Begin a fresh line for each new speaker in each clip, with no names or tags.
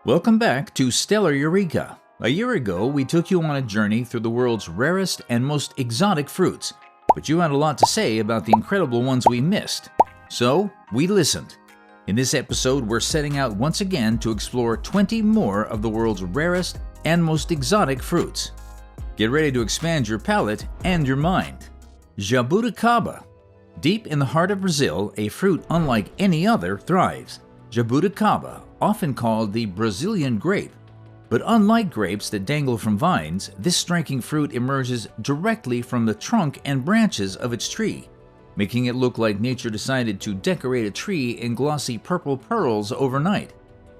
Welcome back to Stellar Eureka. A year ago, we took you on a journey through the world's rarest and most exotic fruits, but you had a lot to say about the incredible ones we missed. So, we listened. In this episode, we're setting out once again to explore 20 more of the world's rarest and most exotic fruits. Get ready to expand your palate and your mind. Jabuticaba. Deep in the heart of Brazil, a fruit unlike any other thrives. Jabuticaba, often called the Brazilian grape. But unlike grapes that dangle from vines, this striking fruit emerges directly from the trunk and branches of its tree, making it look like nature decided to decorate a tree in glossy purple pearls overnight.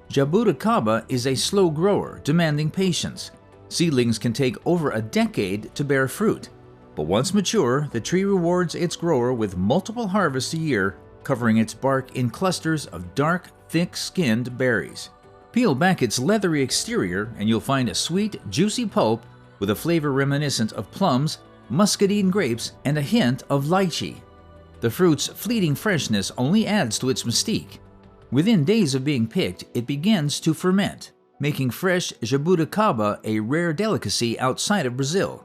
Jabuticaba is a slow grower, demanding patience. Seedlings can take over a decade to bear fruit, but once mature, the tree rewards its grower with multiple harvests a year, covering its bark in clusters of dark, thick-skinned berries. Peel back its leathery exterior and you'll find a sweet, juicy pulp with a flavor reminiscent of plums, muscadine grapes, and a hint of lychee. The fruit's fleeting freshness only adds to its mystique. Within days of being picked, it begins to ferment, making fresh jabuticaba a rare delicacy outside of Brazil.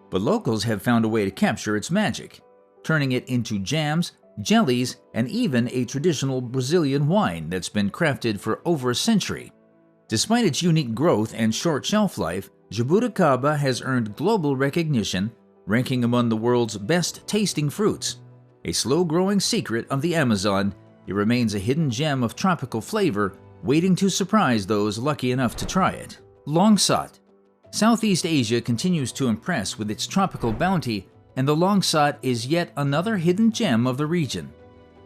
But locals have found a way to capture its magic, turning it into jams, jellies, and even a traditional Brazilian wine that's been crafted for over a century. Despite its unique growth and short shelf life, jabuticaba has earned global recognition, ranking among the world's best-tasting fruits. A slow-growing secret of the Amazon, it remains a hidden gem of tropical flavor, waiting to surprise those lucky enough to try it. Langsat. Southeast Asia continues to impress with its tropical bounty, and the Langsat is yet another hidden gem of the region.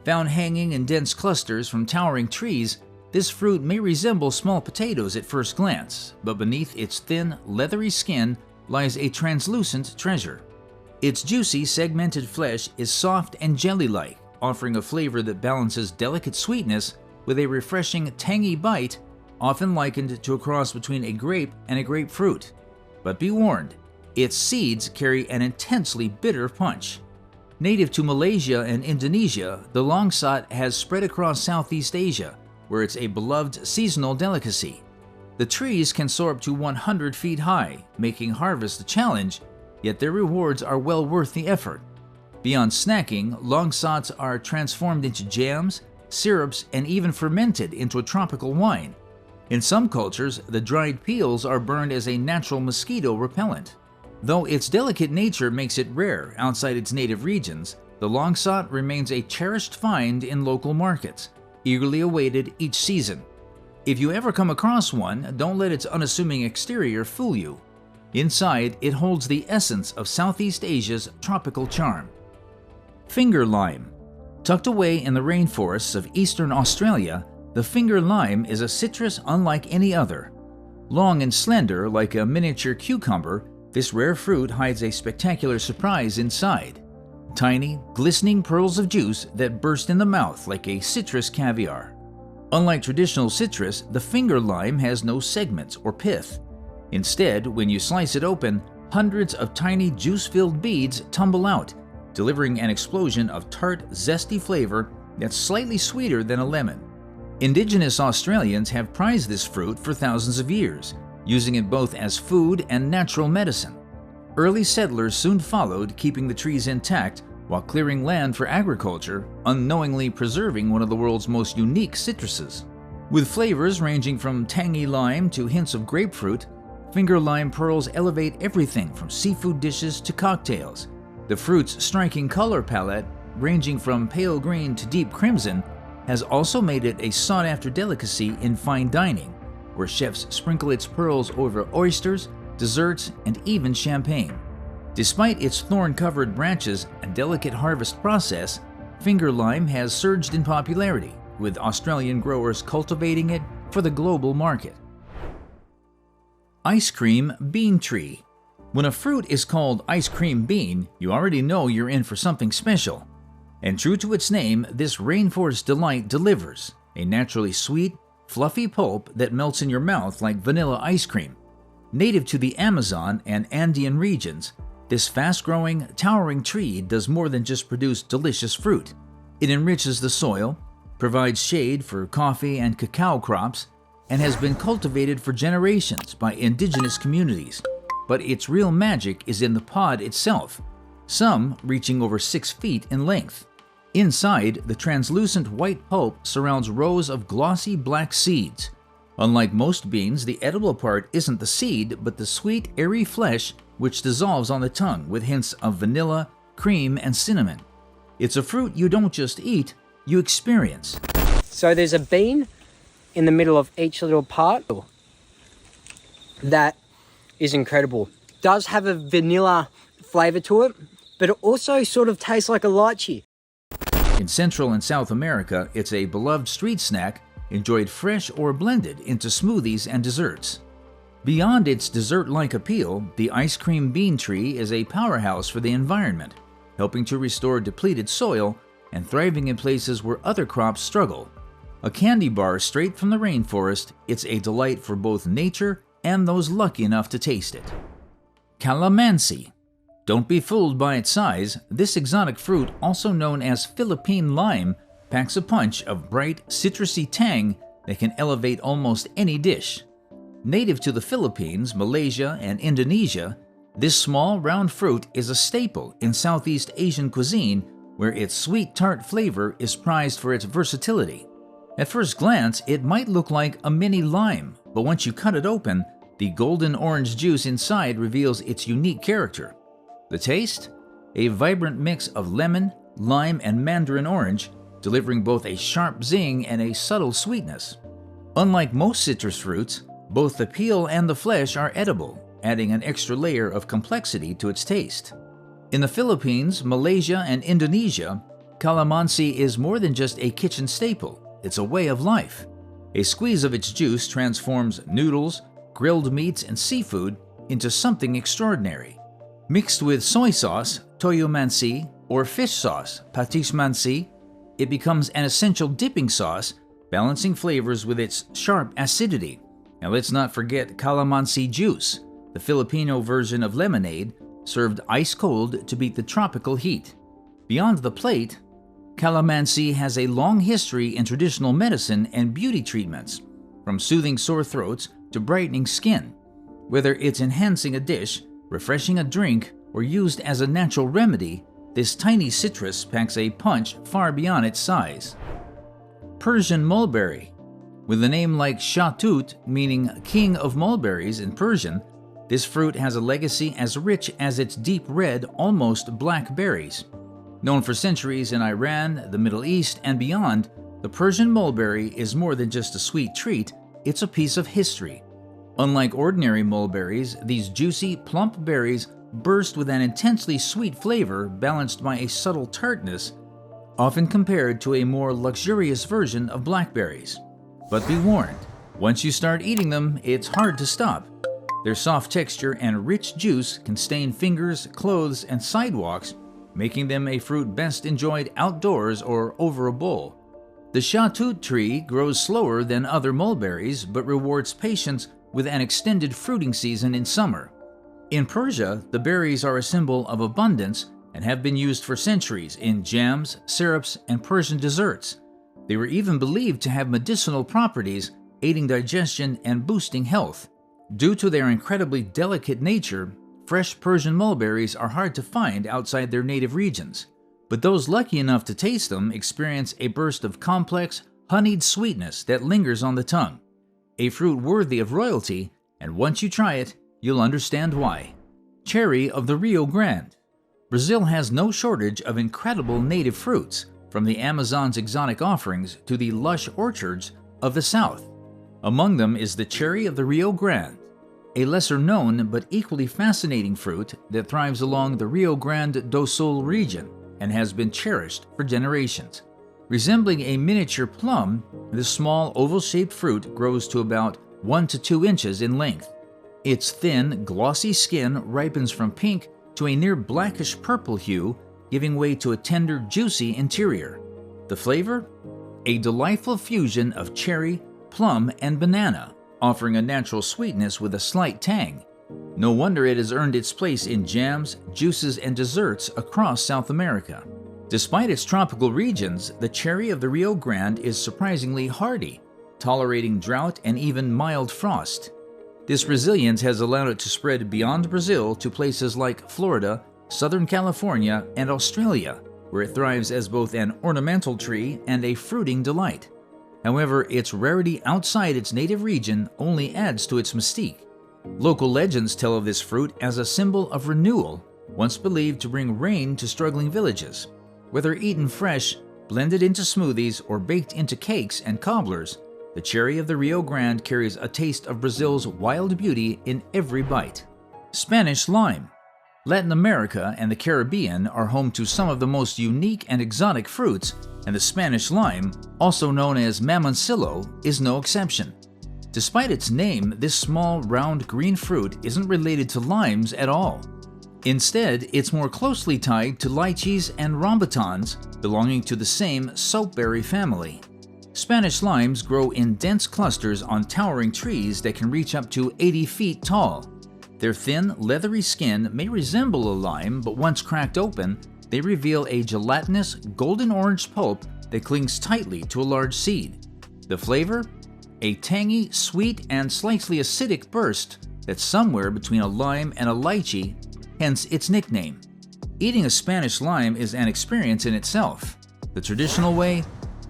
Found hanging in dense clusters from towering trees, this fruit may resemble small potatoes at first glance, but beneath its thin, leathery skin lies a translucent treasure. Its juicy, segmented flesh is soft and jelly-like, offering a flavor that balances delicate sweetness with a refreshing, tangy bite, often likened to a cross between a grape and a grapefruit. But be warned, its seeds carry an intensely bitter punch. Native to Malaysia and Indonesia, the Langsat has spread across Southeast Asia, where it's a beloved seasonal delicacy. The trees can soar up to 100 feet high, making harvest a challenge, yet their rewards are well worth the effort. Beyond snacking, Langsats are transformed into jams, syrups, and even fermented into a tropical wine. In some cultures, the dried peels are burned as a natural mosquito repellent. Though its delicate nature makes it rare outside its native regions, the Langsat remains a cherished find in local markets, eagerly awaited each season. If you ever come across one, don't let its unassuming exterior fool you. Inside, it holds the essence of Southeast Asia's tropical charm. Finger lime. Tucked away in the rainforests of eastern Australia, the finger lime is a citrus unlike any other. Long and slender like a miniature cucumber, this rare fruit hides a spectacular surprise inside. Tiny, glistening pearls of juice that burst in the mouth like a citrus caviar. Unlike traditional citrus, the finger lime has no segments or pith. Instead, when you slice it open, hundreds of tiny juice-filled beads tumble out, delivering an explosion of tart, zesty flavor that's slightly sweeter than a lemon. Indigenous Australians have prized this fruit for thousands of years, using it both as food and natural medicine. Early settlers soon followed, keeping the trees intact while clearing land for agriculture, unknowingly preserving one of the world's most unique citruses. With flavors ranging from tangy lime to hints of grapefruit, finger lime pearls elevate everything from seafood dishes to cocktails. The fruit's striking color palette, ranging from pale green to deep crimson, has also made it a sought-after delicacy in fine dining, where chefs sprinkle its pearls over oysters, desserts, and even champagne. Despite its thorn-covered branches and delicate harvest process, finger lime has surged in popularity, with Australian growers cultivating it for the global market. Ice cream bean tree. When a fruit is called ice cream bean, you already know you're in for something special. And true to its name, this rainforest delight delivers a naturally sweet, fluffy pulp that melts in your mouth like vanilla ice cream. Native to the Amazon and Andean regions, this fast-growing, towering tree does more than just produce delicious fruit. It enriches the soil, provides shade for coffee and cacao crops, and has been cultivated for generations by indigenous communities. But its real magic is in the pod itself, some reaching over 6 feet in length. Inside, the translucent white pulp surrounds rows of glossy black seeds. Unlike most beans, the edible part isn't the seed, but the sweet, airy flesh which dissolves on the tongue with hints of vanilla, cream, and cinnamon. It's a fruit you don't just eat, you experience.
So there's a bean in the middle of each little part. That is incredible. Does have a vanilla flavor to it, but it also sort of tastes like a lychee.
In Central and South America, it's a beloved street snack enjoyed fresh or blended into smoothies and desserts. Beyond its dessert-like appeal, the ice cream bean tree is a powerhouse for the environment, helping to restore depleted soil and thriving in places where other crops struggle. A candy bar straight from the rainforest, it's a delight for both nature and those lucky enough to taste it. Calamansi. Don't be fooled by its size. This exotic fruit, also known as Philippine lime, packs a punch of bright, citrusy tang that can elevate almost any dish. Native to the Philippines, Malaysia, and Indonesia, this small, round fruit is a staple in Southeast Asian cuisine, where its sweet, tart flavor is prized for its versatility. At first glance, it might look like a mini lime, but once you cut it open, the golden orange juice inside reveals its unique character. The taste? A vibrant mix of lemon, lime, and mandarin orange, delivering both a sharp zing and a subtle sweetness. Unlike most citrus fruits, both the peel and the flesh are edible, adding an extra layer of complexity to its taste. In the Philippines, Malaysia, and Indonesia, calamansi is more than just a kitchen staple, it's a way of life. A squeeze of its juice transforms noodles, grilled meats, and seafood into something extraordinary. Mixed with soy sauce, toyo mansi, or fish sauce, patis mansi, it becomes an essential dipping sauce, balancing flavors with its sharp acidity. And let's not forget calamansi juice, the Filipino version of lemonade, served ice cold to beat the tropical heat. Beyond the plate, calamansi has a long history in traditional medicine and beauty treatments, from soothing sore throats to brightening skin. Whether it's enhancing a dish, refreshing a drink, or used as a natural remedy, this tiny citrus packs a punch far beyond its size. Persian Mulberry. With a name like Shahtut, meaning king of mulberries in Persian, this fruit has a legacy as rich as its deep red, almost black berries. Known for centuries in Iran, the Middle East, and beyond, the Persian mulberry is more than just a sweet treat, it's a piece of history. Unlike ordinary mulberries, these juicy, plump berries burst with an intensely sweet flavor balanced by a subtle tartness, often compared to a more luxurious version of blackberries. But be warned, once you start eating them, it's hard to stop. Their soft texture and rich juice can stain fingers, clothes, and sidewalks, making them a fruit best enjoyed outdoors or over a bowl. The shahtut tree grows slower than other mulberries but rewards patience with an extended fruiting season in summer. In Persia, the berries are a symbol of abundance and have been used for centuries in jams, syrups, and Persian desserts. They were even believed to have medicinal properties, aiding digestion and boosting health. Due to their incredibly delicate nature, fresh Persian mulberries are hard to find outside their native regions. But those lucky enough to taste them experience a burst of complex, honeyed sweetness that lingers on the tongue. A fruit worthy of royalty, and once you try it, you'll understand why. Cherry of the Rio Grande. Brazil has no shortage of incredible native fruits, from the Amazon's exotic offerings to the lush orchards of the south. Among them is the cherry of the Rio Grande, a lesser-known but equally fascinating fruit that thrives along the Rio Grande do Sul region and has been cherished for generations. Resembling a miniature plum, this small oval-shaped fruit grows to about 1 to 2 inches in length. Its thin, glossy skin ripens from pink to a near blackish purple hue, giving way to a tender, juicy interior. The flavor? A delightful fusion of cherry, plum, and banana, offering a natural sweetness with a slight tang. No wonder it has earned its place in jams, juices, and desserts across South America. Despite its tropical regions, the cherry of the Rio Grande is surprisingly hardy, tolerating drought and even mild frost. This resilience has allowed it to spread beyond Brazil to places like Florida, Southern California, and Australia, where it thrives as both an ornamental tree and a fruiting delight. However, its rarity outside its native region only adds to its mystique. Local legends tell of this fruit as a symbol of renewal, once believed to bring rain to struggling villages. Whether eaten fresh, blended into smoothies, or baked into cakes and cobblers, the cherry of the Rio Grande carries a taste of Brazil's wild beauty in every bite. Spanish lime. Latin America and the Caribbean are home to some of the most unique and exotic fruits, and the Spanish lime, also known as mamoncillo, is no exception. Despite its name, this small, round green fruit isn't related to limes at all. Instead, it's more closely tied to lychees and rambutans, belonging to the same soapberry family. Spanish limes grow in dense clusters on towering trees that can reach up to 80 feet tall. Their thin, leathery skin may resemble a lime, but once cracked open, they reveal a gelatinous, golden-orange pulp that clings tightly to a large seed. The flavor? A tangy, sweet, and slightly acidic burst that's somewhere between a lime and a lychee, hence its nickname. Eating a Spanish lime is an experience in itself. The traditional way?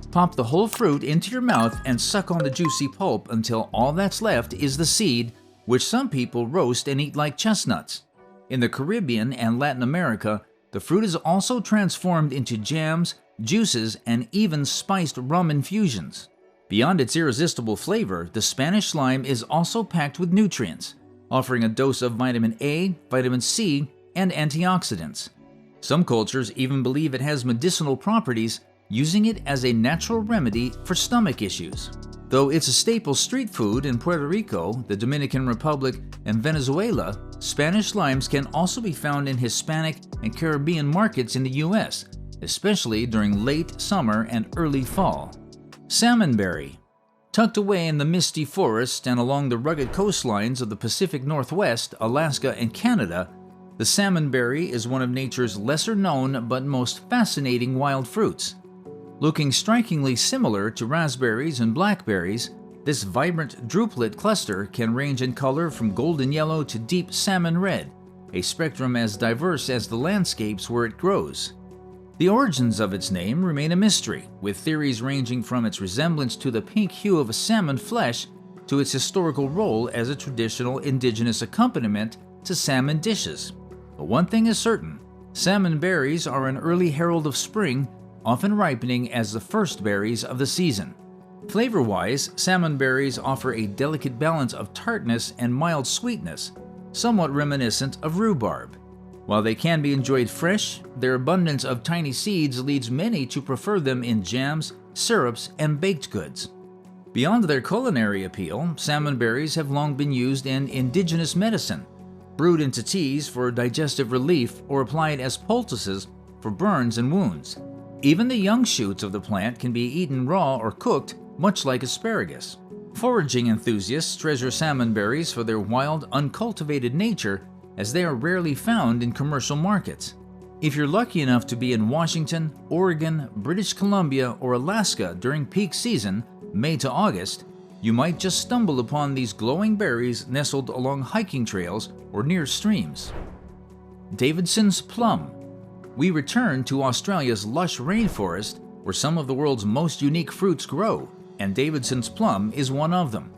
Pop the whole fruit into your mouth and suck on the juicy pulp until all that's left is the seed, which some people roast and eat like chestnuts. In the Caribbean and Latin America, the fruit is also transformed into jams, juices, and even spiced rum infusions. Beyond its irresistible flavor, the Spanish lime is also packed with nutrients, offering a dose of vitamin A, vitamin C, and antioxidants. Some cultures even believe it has medicinal properties, using it as a natural remedy for stomach issues. Though it's a staple street food in Puerto Rico, the Dominican Republic, and Venezuela, Spanish limes can also be found in Hispanic and Caribbean markets in the US, especially during late summer and early fall. Salmonberry. Tucked away in the misty forest and along the rugged coastlines of the Pacific Northwest, Alaska, and Canada, the salmonberry is one of nature's lesser-known but most fascinating wild fruits. Looking strikingly similar to raspberries and blackberries, this vibrant drupelet cluster can range in color from golden yellow to deep salmon red, a spectrum as diverse as the landscapes where it grows. The origins of its name remain a mystery, with theories ranging from its resemblance to the pink hue of a salmon flesh to its historical role as a traditional indigenous accompaniment to salmon dishes. But one thing is certain, salmon berries are an early herald of spring, often ripening as the first berries of the season. Flavor-wise, salmon berries offer a delicate balance of tartness and mild sweetness, somewhat reminiscent of rhubarb. While they can be enjoyed fresh, their abundance of tiny seeds leads many to prefer them in jams, syrups, and baked goods. Beyond their culinary appeal, salmon berries have long been used in indigenous medicine, brewed into teas for digestive relief or applied as poultices for burns and wounds. Even the young shoots of the plant can be eaten raw or cooked, much like asparagus. Foraging enthusiasts treasure salmon berries for their wild, uncultivated nature, as they are rarely found in commercial markets. If you're lucky enough to be in Washington, Oregon, British Columbia, or Alaska during peak season, May to August, you might just stumble upon these glowing berries nestled along hiking trails or near streams. Davidson's plum. We return to Australia's lush rainforest, where some of the world's most unique fruits grow, and Davidson's plum is one of them.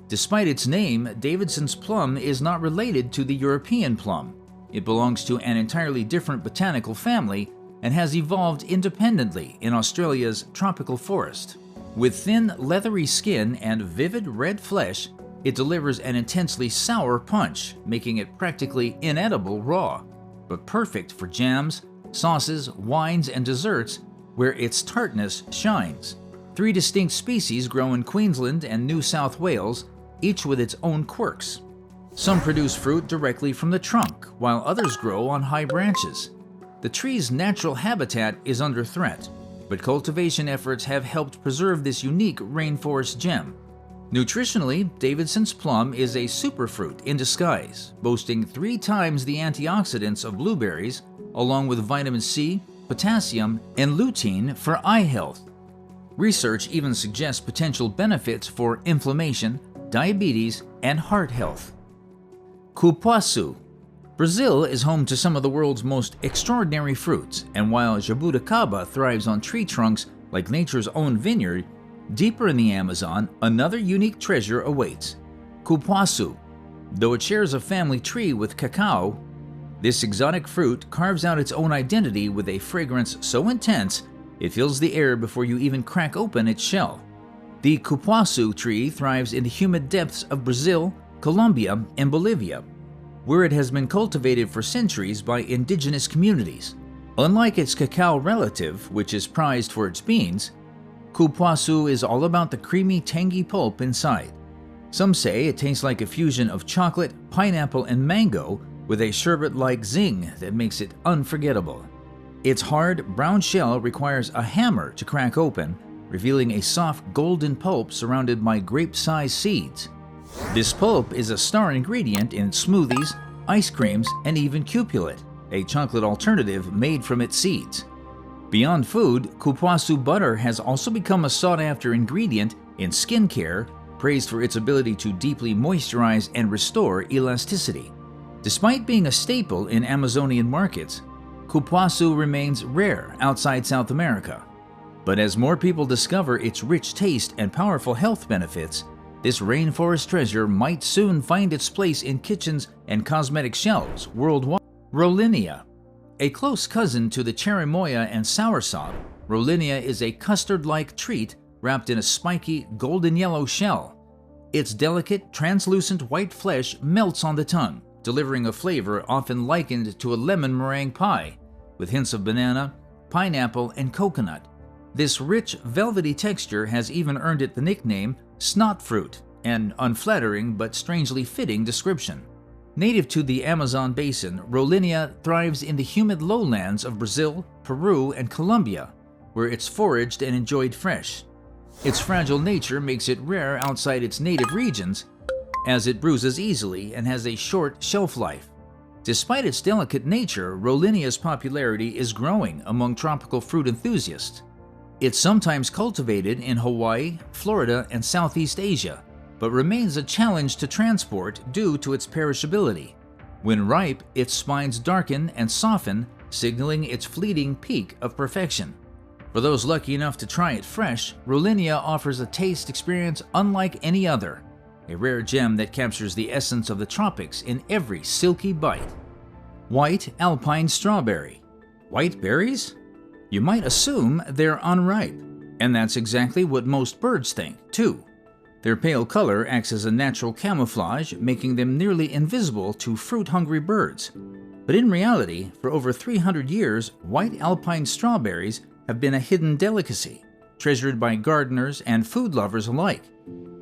Despite its name, Davidson's plum is not related to the European plum. It belongs to an entirely different botanical family and has evolved independently in Australia's tropical forest. With thin, leathery skin and vivid red flesh, it delivers an intensely sour punch, making it practically inedible raw, but perfect for jams, sauces, wines, and desserts, where its tartness shines. 3 distinct species grow in Queensland and New South Wales, each with its own quirks. Some produce fruit directly from the trunk, while others grow on high branches. The tree's natural habitat is under threat, but cultivation efforts have helped preserve this unique rainforest gem. Nutritionally, Davidson's plum is a superfruit in disguise, boasting 3 times the antioxidants of blueberries, along with vitamin C, potassium, and lutein for eye health. Research even suggests potential benefits for inflammation, diabetes, and heart health. Cupuaçu. Brazil is home to some of the world's most extraordinary fruits, and while Jabuticaba thrives on tree trunks like nature's own vineyard, deeper in the Amazon, another unique treasure awaits: Cupuaçu. Though it shares a family tree with cacao, this exotic fruit carves out its own identity with a fragrance so intense it fills the air before you even crack open its shell. The Cupuaçu tree thrives in the humid depths of Brazil, Colombia, and Bolivia, where it has been cultivated for centuries by indigenous communities. Unlike its cacao relative, which is prized for its beans, Cupuaçu is all about the creamy, tangy pulp inside. Some say it tastes like a fusion of chocolate, pineapple, and mango with a sherbet-like zing that makes it unforgettable. Its hard, brown shell requires a hammer to crack open, revealing a soft golden pulp surrounded by grape-sized seeds. This pulp is a star ingredient in smoothies, ice creams, and even Cupulet, a chocolate alternative made from its seeds. Beyond food, Cupuaçu butter has also become a sought-after ingredient in skincare, praised for its ability to deeply moisturize and restore elasticity. Despite being a staple in Amazonian markets, Cupuaçu remains rare outside South America. But as more people discover its rich taste and powerful health benefits, this rainforest treasure might soon find its place in kitchens and cosmetic shelves worldwide. Rollinia. A close cousin to the cherimoya and soursop, Rollinia is a custard-like treat wrapped in a spiky, golden yellow shell. Its delicate, translucent white flesh melts on the tongue, delivering a flavor often likened to a lemon meringue pie, with hints of banana, pineapple, and coconut. This rich, velvety texture has even earned it the nickname snot fruit, an unflattering but strangely fitting description. Native to the Amazon basin, Rollinia thrives in the humid lowlands of Brazil, Peru, and Colombia, where it's foraged and enjoyed fresh. Its fragile nature makes it rare outside its native regions, as it bruises easily and has a short shelf life. Despite its delicate nature, Rollinia's popularity is growing among tropical fruit enthusiasts. It's sometimes cultivated in Hawaii, Florida, and Southeast Asia, but remains a challenge to transport due to its perishability. When ripe, its spines darken and soften, signaling its fleeting peak of perfection. For those lucky enough to try it fresh, Rollinia offers a taste experience unlike any other, a rare gem that captures the essence of the tropics in every silky bite. White Alpine Strawberry. White berries? You might assume they're unripe, and that's exactly what most birds think, too. Their pale color acts as a natural camouflage, making them nearly invisible to fruit-hungry birds. But in reality, for over 300 years, white alpine strawberries have been a hidden delicacy, treasured by gardeners and food lovers alike.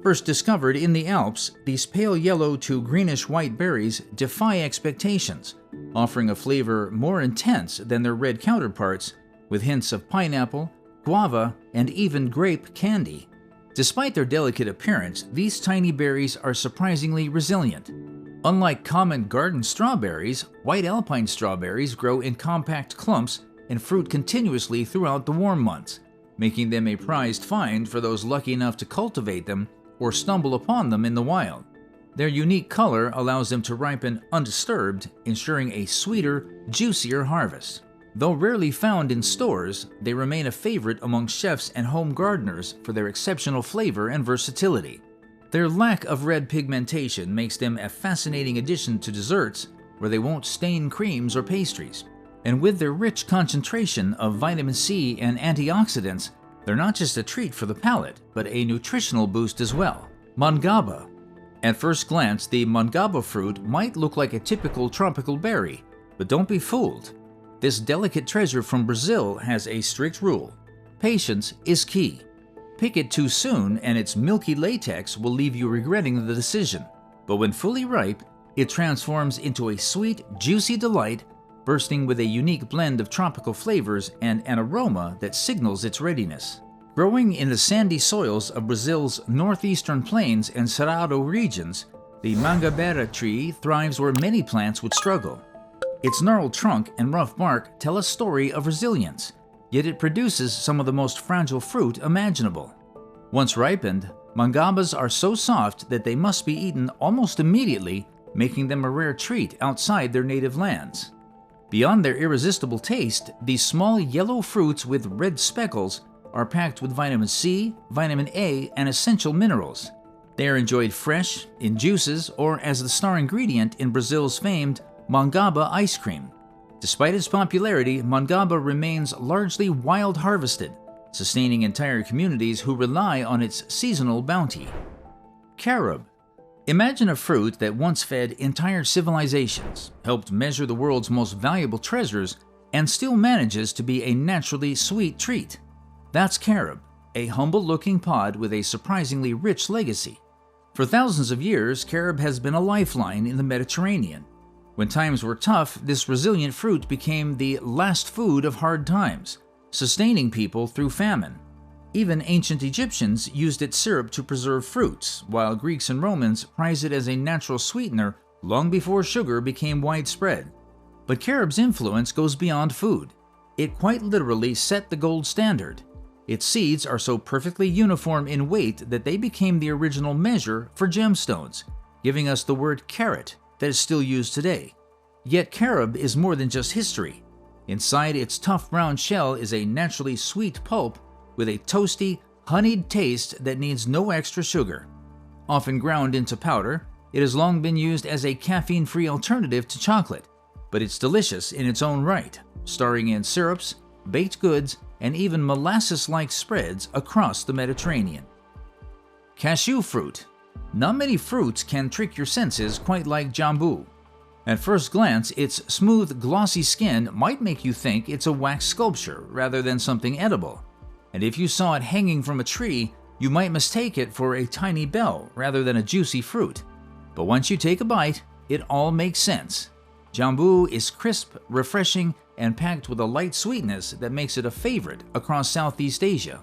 First discovered in the Alps, these pale yellow to greenish-white berries defy expectations, offering a flavor more intense than their red counterparts, with hints of pineapple, guava, and even grape candy. Despite their delicate appearance, these tiny berries are surprisingly resilient. Unlike common garden strawberries, white alpine strawberries grow in compact clumps and fruit continuously throughout the warm months, making them a prized find for those lucky enough to cultivate them or stumble upon them in the wild. Their unique color allows them to ripen undisturbed, ensuring a sweeter, juicier harvest. Though rarely found in stores, they remain a favorite among chefs and home gardeners for their exceptional flavor and versatility. Their lack of red pigmentation makes them a fascinating addition to desserts where they won't stain creams or pastries. And with their rich concentration of vitamin C and antioxidants, they're not just a treat for the palate, but a nutritional boost as well. Mangaba. At first glance, the Mangaba fruit might look like a typical tropical berry, but don't be fooled. This delicate treasure from Brazil has a strict rule. Patience is key. Pick it too soon and its milky latex will leave you regretting the decision. But when fully ripe, it transforms into a sweet, juicy delight, bursting with a unique blend of tropical flavors and an aroma that signals its readiness. Growing in the sandy soils of Brazil's northeastern plains and Cerrado regions, the Mangaba tree thrives where many plants would struggle. Its gnarled trunk and rough bark tell a story of resilience, yet it produces some of the most fragile fruit imaginable. Once ripened, Mangabas are so soft that they must be eaten almost immediately, making them a rare treat outside their native lands. Beyond their irresistible taste, these small yellow fruits with red speckles are packed with vitamin C, vitamin A, and essential minerals. They are enjoyed fresh, in juices, or as the star ingredient in Brazil's famed Mangaba ice cream. Despite its popularity, Mangaba remains largely wild harvested, sustaining entire communities who rely on its seasonal bounty. Carob. Imagine a fruit that once fed entire civilizations, helped measure the world's most valuable treasures, and still manages to be a naturally sweet treat. That's carob, a humble-looking pod with a surprisingly rich legacy. For thousands of years, carob has been a lifeline in the Mediterranean. When times were tough, this resilient fruit became the last food of hard times, sustaining people through famine. Even ancient Egyptians used its syrup to preserve fruits, while Greeks and Romans prized it as a natural sweetener long before sugar became widespread. But carob's influence goes beyond food. It quite literally set the gold standard. Its seeds are so perfectly uniform in weight that they became the original measure for gemstones, giving us the word carat that is still used today. Yet carob is more than just history. Inside its tough brown shell is a naturally sweet pulp with a toasty, honeyed taste that needs no extra sugar. Often ground into powder, it has long been used as a caffeine-free alternative to chocolate, but it's delicious in its own right, starring in syrups, baked goods, and even molasses-like spreads across the Mediterranean. Cashew fruit. Not many fruits can trick your senses quite like jambu. At first glance, its smooth, glossy skin might make you think it's a wax sculpture rather than something edible. And if you saw it hanging from a tree, you might mistake it for a tiny bell rather than a juicy fruit. But once you take a bite, it all makes sense. Jambu is crisp, refreshing, and packed with a light sweetness that makes it a favorite across Southeast Asia.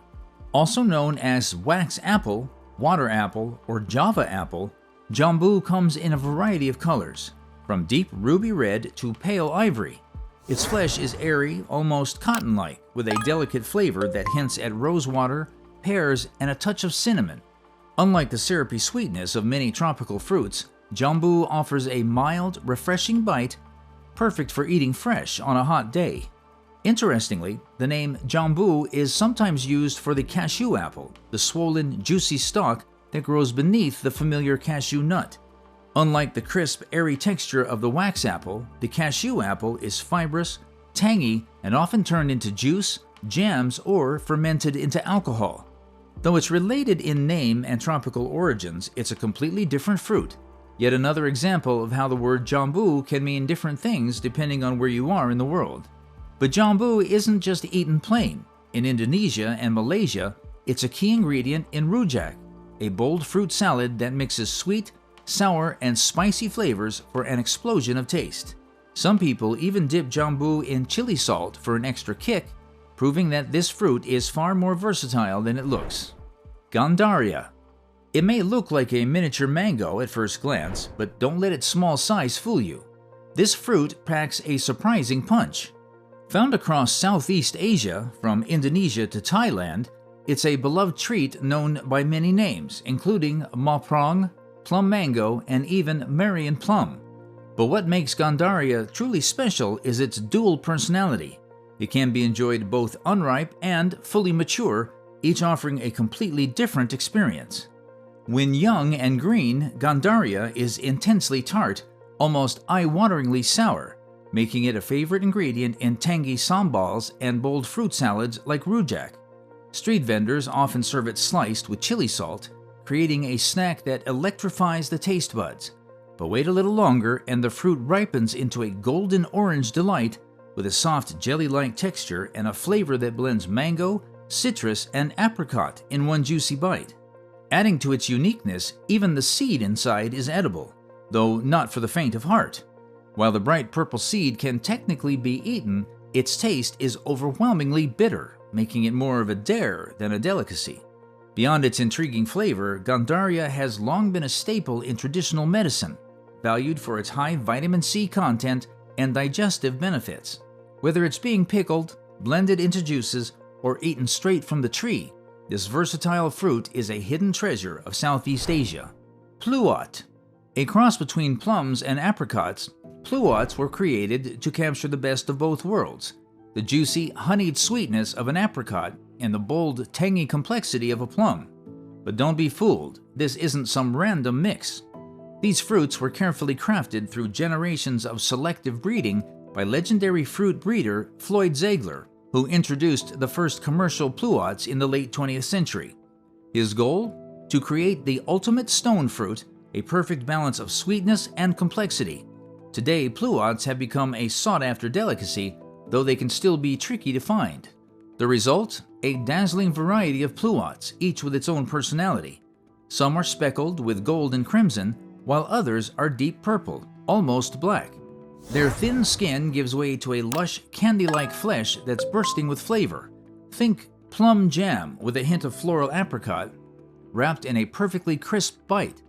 Also known as wax apple, water apple, or Java apple, jambu comes in a variety of colors, from deep ruby red to pale ivory. Its flesh is airy, almost cotton-like, with a delicate flavor that hints at rosewater, pears, and a touch of cinnamon. Unlike the syrupy sweetness of many tropical fruits, jambu offers a mild, refreshing bite, perfect for eating fresh on a hot day. Interestingly, the name jambu is sometimes used for the cashew apple, the swollen, juicy stalk that grows beneath the familiar cashew nut. Unlike the crisp, airy texture of the wax apple, the cashew apple is fibrous, tangy, and often turned into juice, jams, or fermented into alcohol. Though it's related in name and tropical origins, it's a completely different fruit. Yet another example of how the word jambu can mean different things depending on where you are in the world. But jambu isn't just eaten plain. In Indonesia and Malaysia, it's a key ingredient in rujak, a bold fruit salad that mixes sweet, sour, and spicy flavors for an explosion of taste. Some people even dip jambu in chili salt for an extra kick, proving that this fruit is far more versatile than it looks. Gandaria. It may look like a miniature mango at first glance, but don't let its small size fool you. This fruit packs a surprising punch. Found across Southeast Asia, from Indonesia to Thailand, it's a beloved treat known by many names, including maprong, plum mango, and even Marian plum. But what makes Gandaria truly special is its dual personality. It can be enjoyed both unripe and fully mature, each offering a completely different experience. When young and green, Gandaria is intensely tart, almost eye-wateringly sour, making it a favorite ingredient in tangy sambals and bold fruit salads like rujak. Street vendors often serve it sliced with chili salt, creating a snack that electrifies the taste buds. But wait a little longer and the fruit ripens into a golden orange delight with a soft jelly-like texture and a flavor that blends mango, citrus, and apricot in one juicy bite. Adding to its uniqueness, even the seed inside is edible, though not for the faint of heart. While the bright purple seed can technically be eaten, its taste is overwhelmingly bitter, making it more of a dare than a delicacy. Beyond its intriguing flavor, Gandaria has long been a staple in traditional medicine, valued for its high vitamin C content and digestive benefits. Whether it's being pickled, blended into juices, or eaten straight from the tree, this versatile fruit is a hidden treasure of Southeast Asia. Pluot. A cross between plums and apricots, pluots were created to capture the best of both worlds, the juicy, honeyed sweetness of an apricot and the bold, tangy complexity of a plum. But don't be fooled, this isn't some random mix. These fruits were carefully crafted through generations of selective breeding by legendary fruit breeder Floyd Ziegler, who introduced the first commercial pluots in the late 20th century. His goal? To create the ultimate stone fruit, a perfect balance of sweetness and complexity. Today, pluots have become a sought-after delicacy, though they can still be tricky to find. The result? A dazzling variety of pluots, each with its own personality. Some are speckled with gold and crimson, while others are deep purple, almost black. Their thin skin gives way to a lush, candy-like flesh that's bursting with flavor. Think plum jam with a hint of floral apricot, wrapped in a perfectly crisp bite.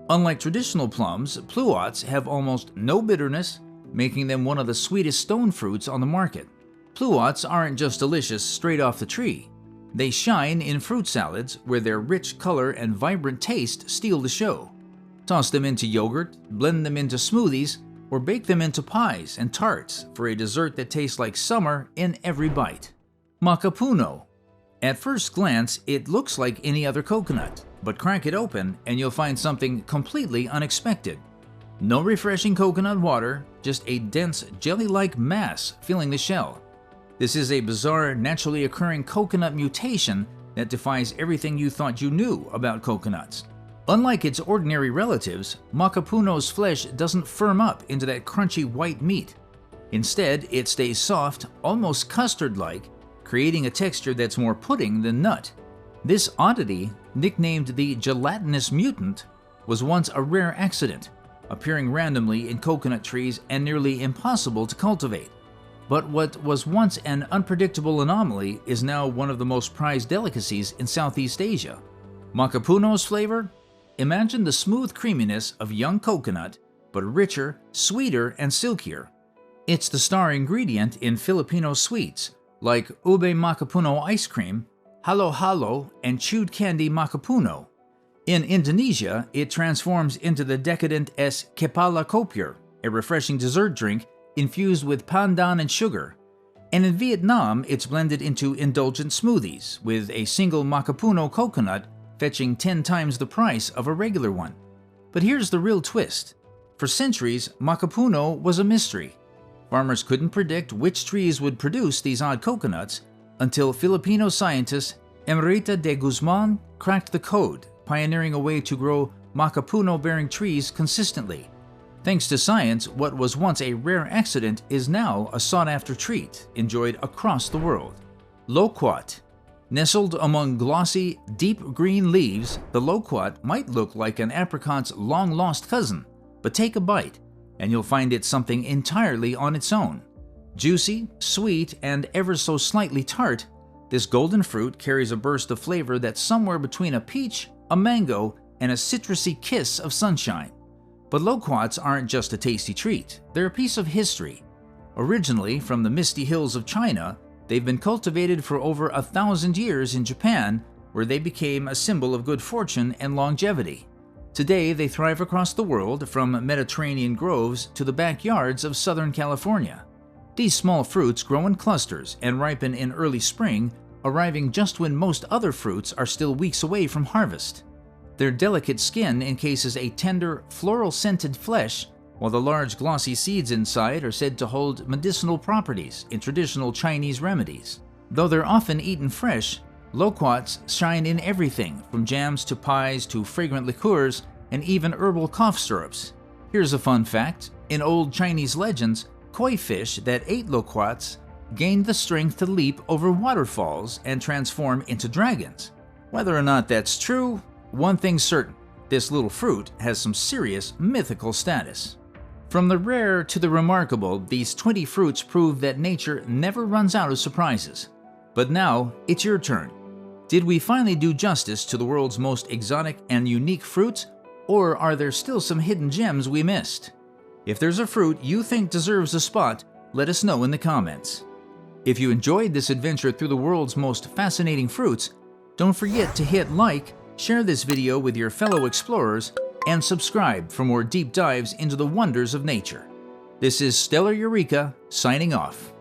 Unlike traditional plums, pluots have almost no bitterness, making them one of the sweetest stone fruits on the market. Pluots aren't just delicious straight off the tree. They shine in fruit salads where their rich color and vibrant taste steal the show. Toss them into yogurt, blend them into smoothies, or bake them into pies and tarts for a dessert that tastes like summer in every bite. Makapuno. At first glance, it looks like any other coconut, but crack it open and you'll find something completely unexpected. No refreshing coconut water, just a dense jelly-like mass filling the shell. This is a bizarre, naturally occurring coconut mutation that defies everything you thought you knew about coconuts. Unlike its ordinary relatives, Makapuno's flesh doesn't firm up into that crunchy white meat. Instead, it stays soft, almost custard-like, creating a texture that's more pudding than nut. This oddity, nicknamed the gelatinous mutant, was once a rare accident, appearing randomly in coconut trees and nearly impossible to cultivate. But what was once an unpredictable anomaly is now one of the most prized delicacies in Southeast Asia. Makapuno's flavor? Imagine the smooth creaminess of young coconut, but richer, sweeter, and silkier. It's the star ingredient in Filipino sweets, like ube makapuno ice cream, halo-halo, and chewed candy makapuno. In Indonesia, it transforms into the decadent es kepala kopior, a refreshing dessert drink infused with pandan and sugar. And in Vietnam, it's blended into indulgent smoothies, with a single makapuno coconut fetching 10 times the price of a regular one. But here's the real twist. For centuries, makapuno was a mystery. Farmers couldn't predict which trees would produce these odd coconuts until Filipino scientist Emerita de Guzman cracked the code, pioneering a way to grow makapuno-bearing trees consistently. Thanks to science, what was once a rare accident is now a sought-after treat, enjoyed across the world. Loquat. Nestled among glossy, deep green leaves, the loquat might look like an apricot's long-lost cousin, but take a bite, and you'll find it something entirely on its own. Juicy, sweet, and ever so slightly tart, this golden fruit carries a burst of flavor that's somewhere between a peach, a mango, and a citrusy kiss of sunshine. But loquats aren't just a tasty treat, they're a piece of history. Originally from the misty hills of China, they've been cultivated for over 1,000 years in Japan, where they became a symbol of good fortune and longevity. Today, they thrive across the world, from Mediterranean groves to the backyards of Southern California. These small fruits grow in clusters and ripen in early spring, arriving just when most other fruits are still weeks away from harvest. Their delicate skin encases a tender, floral-scented flesh, while the large glossy seeds inside are said to hold medicinal properties in traditional Chinese remedies. Though they're often eaten fresh, loquats shine in everything from jams to pies to fragrant liqueurs and even herbal cough syrups. Here's a fun fact. In old Chinese legends, koi fish that ate loquats gained the strength to leap over waterfalls and transform into dragons. Whether or not that's true, one thing's certain, this little fruit has some serious mythical status. From the rare to the remarkable, these 20 fruits prove that nature never runs out of surprises. But now, it's your turn. Did we finally do justice to the world's most exotic and unique fruits, or are there still some hidden gems we missed? If there's a fruit you think deserves a spot, let us know in the comments. If you enjoyed this adventure through the world's most fascinating fruits, don't forget to hit like, share this video with your fellow explorers, and subscribe for more deep dives into the wonders of nature. This is Stellar Eureka, signing off.